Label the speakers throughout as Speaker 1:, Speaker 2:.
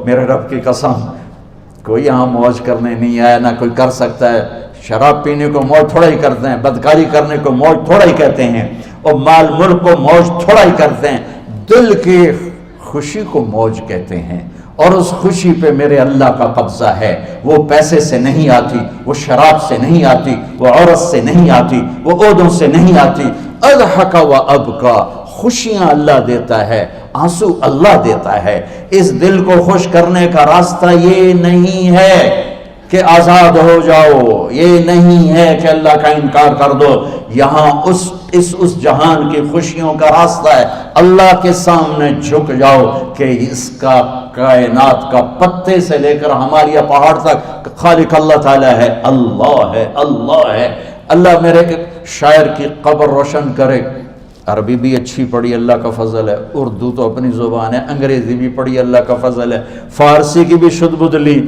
Speaker 1: میرے رب کی قسم کوئی یہاں موج کرنے نہیں آیا، نہ کوئی کر سکتا ہے۔ شراب پینے کو موج تھوڑا ہی کرتے ہیں، بدکاری کرنے کو موج تھوڑا ہی کہتے ہیں، اور مال ملک کو موج تھوڑا ہی کرتے ہیں، دل کی خوشی کو موج کہتے ہیں۔ اور اس خوشی پہ میرے اللہ کا قبضہ ہے، وہ پیسے سے نہیں آتی، وہ شراب سے نہیں آتی، وہ عورت سے نہیں آتی، وہ عہدوں سے نہیں آتی۔ اضحک و ابکا، خوشیاں اللہ دیتا ہے، آنسو اللہ دیتا ہے۔ اس دل کو خوش کرنے کا راستہ یہ نہیں ہے کہ آزاد ہو جاؤ، یہ نہیں ہے کہ اللہ کا انکار کر دو۔ یہاں اس جہان کی خوشیوں کا راستہ ہے، اللہ کے سامنے جھک جاؤ کہ اس کا کائنات کا پتے سے لے کر ہمارے پہاڑ تک خالق اللہ تعالیٰ ہے، اللہ ہے، اللہ ہے۔ اللہ میرے شاعر کی قبر روشن کرے۔ عربی بھی اچھی پڑھی، اللہ کا فضل ہے، اردو تو اپنی زبان ہے، انگریزی بھی پڑھی، اللہ کا فضل ہے، فارسی کی بھی شد بد لی۔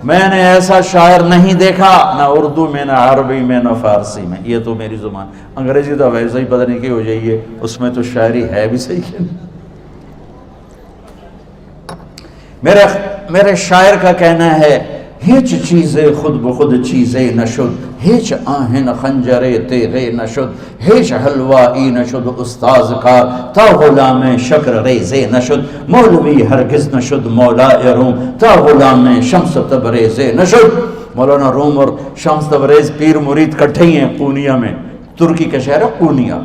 Speaker 1: میں نے ایسا شاعر نہیں دیکھا، نہ اردو میں، نہ عربی میں، نہ فارسی میں، یہ تو میری زبان۔ انگریزی تو ویسے ہی پتہ نہیں کی ہو جائیے، اس میں تو شاعری ہے بھی صحیح ہے۔ میرے شاعر کا کہنا ہے، ہیچ چیزیں خود بخود چیزیں نشد، ہیچ آہن خنجرے تیغے نشد، ہیچ حلوائی نشد استاذ کا، تا غلام شکر ریزے نشد، مولوی ہرگز نشد مولا روم، تا غلام شمس تبریز نشد۔ مولانا روم اور شمس تبریز پیر مرید کٹھے ہی ہیں پونیا میں، ترکی کا شہر ہے پونیا،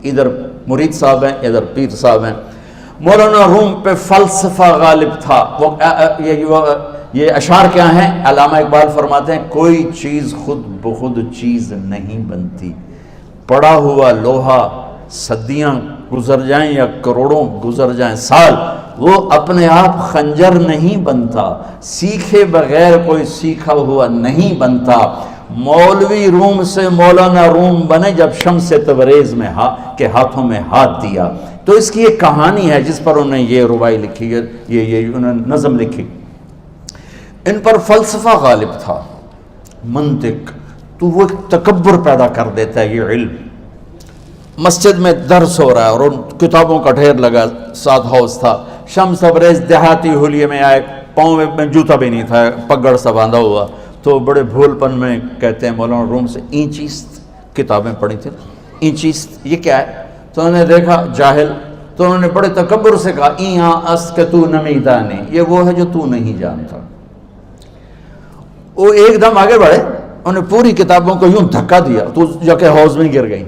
Speaker 1: ادھر مرید صاحب ہیں، ادھر پیر صاحب ہیں۔ مولانا روم پہ فلسفہ غالب تھا۔ یہ اشعار کیا ہیں؟ علامہ اقبال فرماتے ہیں، کوئی چیز خود بخود چیز نہیں بنتی، پڑا ہوا لوہا صدیاں گزر جائیں یا کروڑوں گزر جائیں سال، وہ اپنے آپ خنجر نہیں بنتا، سیکھے بغیر کوئی سیکھا ہوا نہیں بنتا۔ مولوی روم سے مولانا روم بنے جب شمس تبریز میں کے ہاتھوں میں ہاتھ دیا۔ تو اس کی ایک کہانی ہے جس پر انہوں نے یہ ربائی لکھی ہے، یہ انہوں نے نظم لکھی۔ ان پر فلسفہ غالب تھا، منطق، تو وہ ایک تکبر پیدا کر دیتا ہے یہ علم۔ مسجد میں درس ہو رہا ہے اور ان کتابوں کا ڈھیر لگا، ساتھ ہاؤس تھا۔ شمس تبریز دیہاتی حلیے میں آئے، پاؤں میں جوتا بھی نہیں تھا، پگڑ سا باندھا ہوا، تو بڑے بھول پن میں کہتے ہیں مولانا روم سے، اینچیست کتابیں پڑھی تھیں، اینچیست یہ کیا ہے؟ تو انہوں نے دیکھا جاہل، تو انہوں نے بڑے تکبر سے کہا، ایہاں است کہ تو نمیدانی، یہ وہ ہے جو تو نہیں جانتا۔ وہ ایک دم آگے بڑھے، انہوں نے پوری کتابوں کو یوں دھکا دیا تو جا کے حوض میں گر گئی۔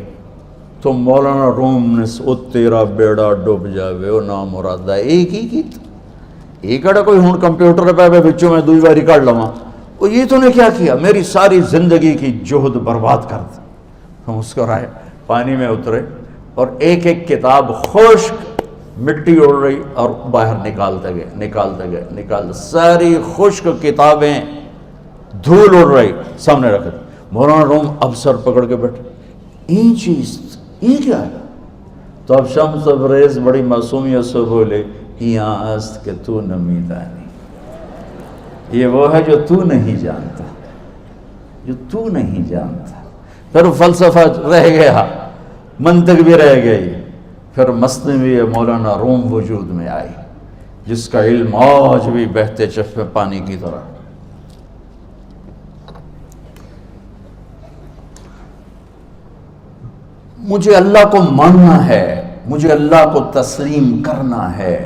Speaker 1: تو مولانا روم نے او تیرا بیڑا ڈوب جاوے او نام مرادہ، ایک ہی کی ایک اڑا کوئی ہون کمپیوٹر پہ بچوں میں دوئی باری کر لواں، وہ یہ تو نے کیا کیا، میری ساری زندگی کی جہد برباد کر دی۔ ہم مسکرائے، پانی میں اترے اور ایک ایک کتاب خشک مٹی اڑ رہی اور باہر نکالتے گئے، ساری خشک کتابیں دھول اڑ رہی سامنے رکھ دی۔ مولانا روم اب سر پکڑ کے بیٹھے، این چیز یہ کیا ہے؟ تو اب شمس تبریز بڑی معصومیت سے بولے، یہاں است کہ تو نمیدانی، یہ وہ ہے جو تو نہیں جانتا، جو تو نہیں جانتا۔ پھر فلسفہ رہ گیا، منطق بھی رہ گئی، پھر مثنوی مولانا روم وجود میں آئی، جس کا علم آج بھی بہتے چشمے پانی کی طرح۔ مجھے اللہ کو ماننا ہے، مجھے اللہ کو تسلیم کرنا ہے،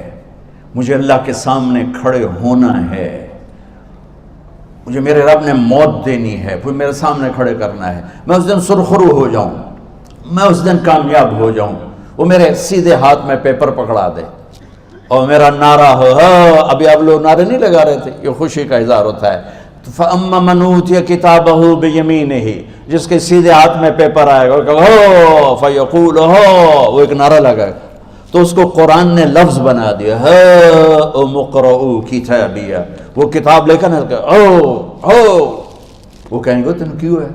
Speaker 1: مجھے اللہ کے سامنے کھڑے ہونا ہے، مجھے میرے رب نے موت دینی ہے، پھر میرے سامنے کھڑے کرنا ہے، میں اس دن سرخرو ہو جاؤں، میں اس دن کامیاب ہو جاؤں، وہ میرے سیدھے ہاتھ میں پیپر پکڑا دے اور میرا نعرہ ہو۔ ابھی آپ لوگ نعرے نہیں لگا رہے تھے، یہ خوشی کا اظہار ہوتا ہے۔ فَأَمَّا مَنْ أُوتِيَ كِتَابَهُ بِيَمِينِهِ، جس کے سیدھے ہاتھ میں پیپر آئے گا فَيَقُولُ وہ ایک نعرہ لگائے گا، تو اس کو قرآن نے لفظ بنا دیا، هَاؤْمُ اقْرَءُوا كِتَابِيَهْ، وہ کتاب لے کر وہ کہیں گے تم کیوں ہے،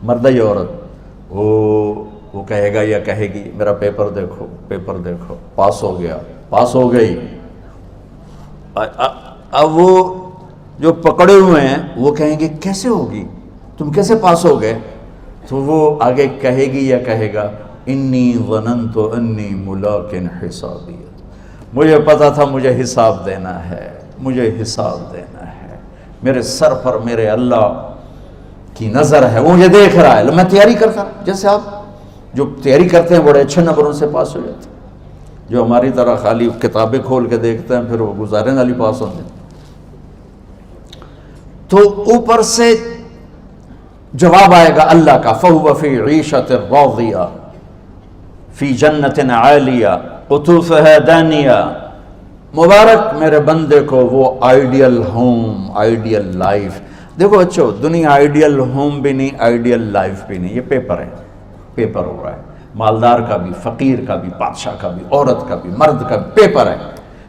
Speaker 1: مرد یا عورت، وہ کہے گا یا کہے گی میرا پیپر دیکھو، پیپر دیکھو، پاس ہو گیا، پاس ہو گئی۔ اب وہ جو پکڑے ہوئے ہیں وہ کہیں گے کیسے ہوگی، تم کیسے پاس ہو گئے؟ تو وہ آگے کہے گی یا کہے گا، انی ظننت انی ملاق حسابی، مجھے پتا تھا مجھے حساب دینا ہے، مجھے حساب دینا ہے، میرے سر پر میرے اللہ کی نظر ہے، وہ مجھے دیکھ رہا ہے۔ میں تیاری کرتا ہوں، جیسے آپ جو تیاری کرتے ہیں بڑے اچھے نمبروں سے پاس ہو جاتے ہیں، جو ہماری طرح خالی کتابیں کھول کے دیکھتے ہیں پھر وہ گزارے والی پاس ہوتے ہیں۔ تو اوپر سے جواب آئے گا اللہ کا، فَهُوَ فِي عِيشَةٍ رَاضِيَةٍ فِي جَنَّةٍ عَالِيَةٍ قُطُوفُهَا دَانِيَةٌ۔ مبارک میرے بندے کو وہ آئیڈیل ہوم، آئیڈیل لائف۔ دیکھو بچو، دنیا آئیڈیل ہوم بھی نہیں، آئیڈیل لائف بھی نہیں، یہ پیپر ہے، پیپر ہو رہا ہے، مالدار کا بھی، فقیر کا بھی، بادشاہ کا بھی، عورت کا بھی، مرد کا بھی پیپر ہے۔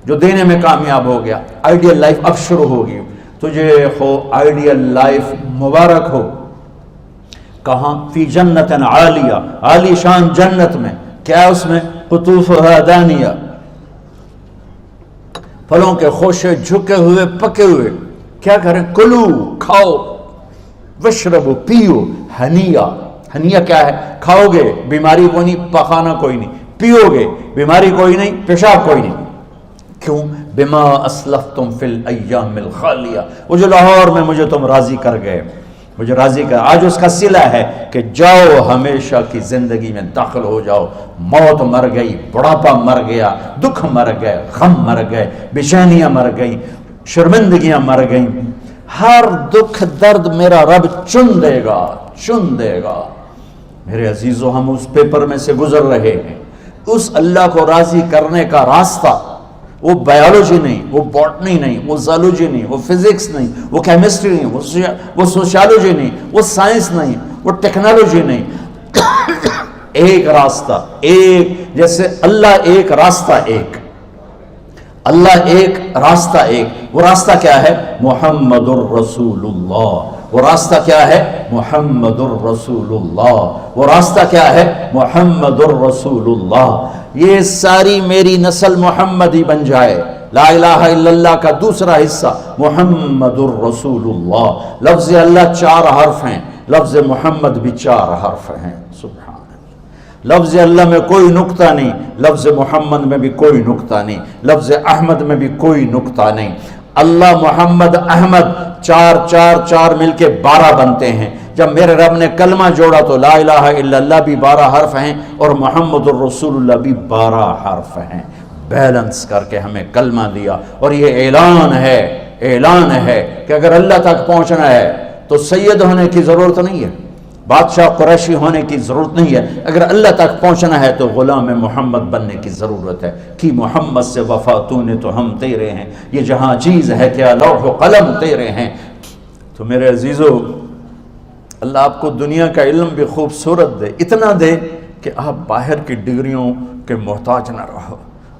Speaker 1: جو دینے میں کامیاب ہو گیا، آئیڈیل لائف اب شروع ہوگی۔ تجھے ہو آئیڈیل لائف مبارک ہو۔ کہاں؟ فی جنت عالیہ، عالی شان جنت میں، کیا ہے اس میں؟ قطوفها دانیہ، پھلوں کے خوشے جھکے ہوئے پکے ہوئے۔ کیا کریں؟ کلو، کھاؤ، وشربو، پیو، ہنیا۔ ہنیا کیا ہے؟ کھاؤ گے بیماری کوئی نہیں، پخانہ کوئی نہیں، پیو گے بیماری کوئی نہیں، پیشاب کوئی نہیں۔ کیوں؟ بما اسلفتم فی الایام الخالیہ، وہ جو لاہور میں مجھے تم راضی کر گئے، مجھے راضی کر، آج اس کا صلہ ہے کہ جاؤ ہمیشہ کی زندگی میں داخل ہو جاؤ۔ موت مر گئی، بڑھاپا مر گیا، دکھ مر گئے، غم مر گئے، بے چینیاں مر گئیں، شرمندگیاں مر گئیں۔ ہر دکھ درد میرا رب چن دے گا، چن دے گا۔ میرے عزیزو، ہم اس پیپر میں سے گزر رہے ہیں۔ اس اللہ کو راضی کرنے کا راستہ، وہ بایولوجی نہیں، وہ باٹنی نہیں، وہ زالوجی نہیں، وہ فزکس نہیں، وہ کیمسٹری نہیں، وہ سوشیالوجی نہیں، وہ سائنس نہیں، وہ ٹیکنالوجی نہیں۔ ایک راستہ، ایک، جیسے اللہ ایک، راستہ ایک، اللہ ایک، راستہ ایک۔ وہ راستہ کیا ہے؟ محمد الرسول اللہ۔ وہ راستہ کیا ہے؟ محمد الرسول اللہ۔ وہ راستہ کیا ہے؟ محمد الرسول اللہ۔ یہ ساری میری نسل محمدی بن جائے۔ لا الہ الا اللہ کا دوسرا حصہ محمد الرسول اللہ۔ لفظ اللہ 4 حرف ہیں، لفظ محمد بھی 4 حرف ہیں۔ سبحان اللہ۔ لفظ اللہ میں کوئی نقطہ نہیں، لفظ محمد میں بھی کوئی نقطہ نہیں، لفظ احمد میں بھی کوئی نقطہ نہیں۔ اللہ، محمد، احمد، 4 4 4 مل کے 12 بنتے ہیں۔ جب میرے رب نے کلمہ جوڑا تو لا الہ الا اللہ بھی 12 حرف ہیں اور محمد الرسول اللہ بھی 12 حرف ہیں۔ بیلنس کر کے ہمیں کلمہ دیا، اور یہ اعلان ہے، اعلان ہے کہ اگر اللہ تک پہنچنا ہے تو سید ہونے کی ضرورت نہیں ہے، بادشاہ قریشی ہونے کی ضرورت نہیں ہے۔ اگر اللہ تک پہنچنا ہے تو غلام محمد بننے کی ضرورت ہے۔ کہ محمد سے وفا تو نے تو ہم تیرے ہیں، یہ جہاں چیز ہے کیا لوح و قلم تیرے ہیں۔ تو میرے عزیزو، اللہ آپ کو دنیا کا علم بھی خوبصورت دے، اتنا دے کہ آپ باہر کی ڈگریوں کے محتاج نہ رہو،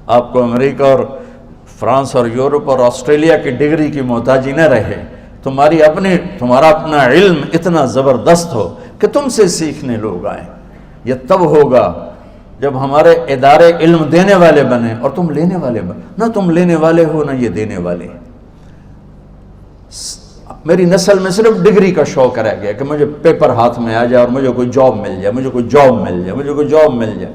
Speaker 1: آپ کو امریکہ اور فرانس اور یورپ اور آسٹریلیا کی ڈگری کی محتاجی نہ رہے، تمہارا اپنا علم اتنا زبردست ہو کہ تم سے سیکھنے لوگ آئیں۔ یہ تب ہوگا جب ہمارے ادارے علم دینے والے بنے اور تم لینے والے بنے، نہ تم لینے والے ہو نہ یہ دینے والے۔ میری نسل میں صرف ڈگری کا شوق رہ گیا کہ مجھے پیپر ہاتھ میں آ جائے اور مجھے کوئی جاب مل جائے، مجھے کوئی جاب مل جائے، مجھے کوئی جاب مل جائے۔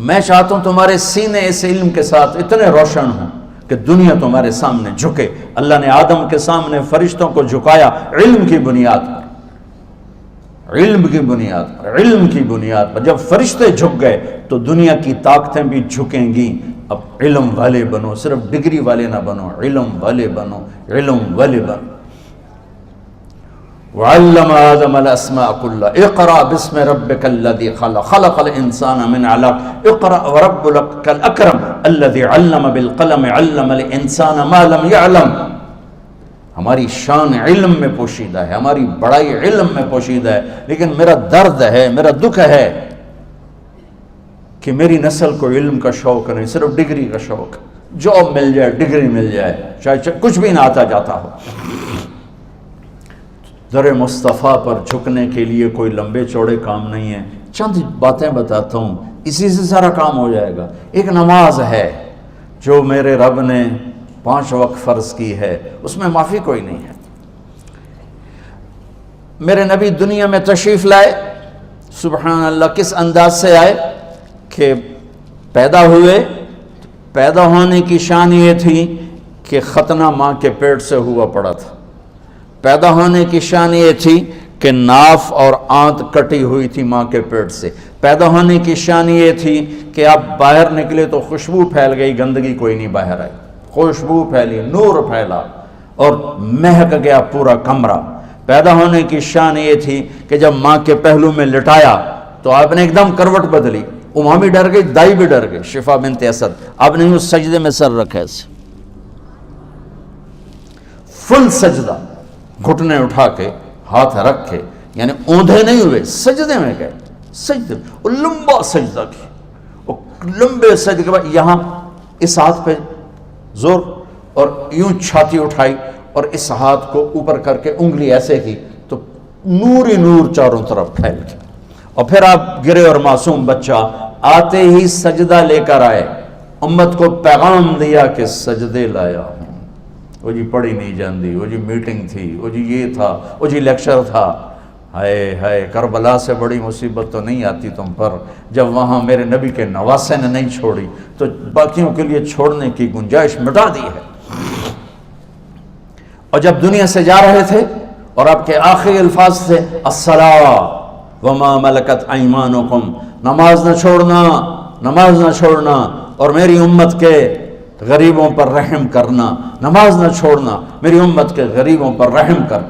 Speaker 1: میں چاہتا ہوں تمہارے سینے اس علم کے ساتھ اتنے روشن ہوں کہ دنیا تمہارے سامنے جھکے۔ اللہ نے آدم کے سامنے فرشتوں کو جھکایا علم کی بنیاد پر، علم کی بنیاد پر، علم کی بنیاد پر۔ جب فرشتے جھک گئے تو دنیا کی طاقتیں بھی جھکیں گی۔ اب علم والے بنو، صرف ڈگری والے نہ بنو، علم والے بنو، علم والے بنو۔ وعلم آدم الاسماء كلها اقرأ باسم ربك الذي خلق خلق الانسان من علق اقرأ وربك الاكرم الذي علم بالقلم علم الانسان ما لم يعلم۔ ہماری شان علم میں پوشیدہ ہے، ہماری بڑائی علم میں پوشیدہ ہے، لیکن میرا درد ہے، میرا دکھ ہے کہ میری نسل کو علم کا شوق نہیں، صرف ڈگری کا شوق۔ جاب مل جائے، ڈگری مل جائے، چاہے کچھ بھی نہ آتا جاتا ہو۔ در مصطفیٰ پر جھکنے کے لیے کوئی لمبے چوڑے کام نہیں ہیں، چند باتیں بتاتا ہوں، اسی سے سارا کام ہو جائے گا۔ ایک نماز ہے جو میرے رب نے 5 وقت فرض کی ہے، اس میں معافی کوئی نہیں ہے۔ میرے نبی دنیا میں تشریف لائے، سبحان اللہ، کس انداز سے آئے کہ پیدا ہوئے، پیدا ہونے کی شان یہ تھی کہ ختنہ ماں کے پیٹ سے ہوا پڑا تھا. پیدا ہونے کی شان یہ تھی کہ ناف اور آنت کٹی ہوئی تھی ماں کے پیٹ سے. پیدا ہونے کی شان یہ تھی کہ آپ باہر نکلے تو خوشبو پھیل گئی, گندگی کوئی نہیں باہر آئی, خوشبو پھیلی, نور پھیلا اور مہک گیا پورا کمرہ. پیدا ہونے کی شان یہ تھی کہ جب ماں کے پہلو میں لٹایا تو آپ نے ایک دم کروٹ بدلی. اماں بھی ڈر گئی, دائی بھی ڈر گئی, شفا بنت اسد. آپ نے اس سجدے میں سر رکھا ایسے, فل سجدہ, گھٹنے اٹھا کے ہاتھ رکھ کے, یعنی اوندھے نہیں ہوئے, سجدے میں گئے. سجدے اور لمبا سجدہ کی, اور لمبے سجدے کے بعد یہاں اس ہاتھ پہ زور اور یوں چھاتی اٹھائی اور اس ہاتھ کو اوپر کر کے انگلی ایسے کی تو نور ہی نور چاروں طرف پھیل گیا. اور پھر آپ گرے اور معصوم بچہ آتے ہی سجدہ لے کر آئے, امت کو پیغام دیا کہ سجدے لایا ہوں. وہ جی پڑھی نہیں جاندی, وہ جی میٹنگ تھی, وہ جی یہ تھا, وہ جی لیکچر تھا. ہائے ہائے, کربلا سے بڑی مصیبت تو نہیں آتی تم پر جب وہاں میرے نبی کے نواسے نے نہیں چھوڑی تو باقیوں کے لیے چھوڑنے کی گنجائش مٹا دی ہے. اور جب دنیا سے جا رہے تھے اور آپ کے آخری الفاظ تھے الصلاۃ وما ملکت ایمانکم, نماز نہ چھوڑنا, نماز نہ چھوڑنا, اور میری امت کے غریبوں پر رحم کرنا, نماز نہ چھوڑنا, میری امت کے غریبوں پر رحم کر.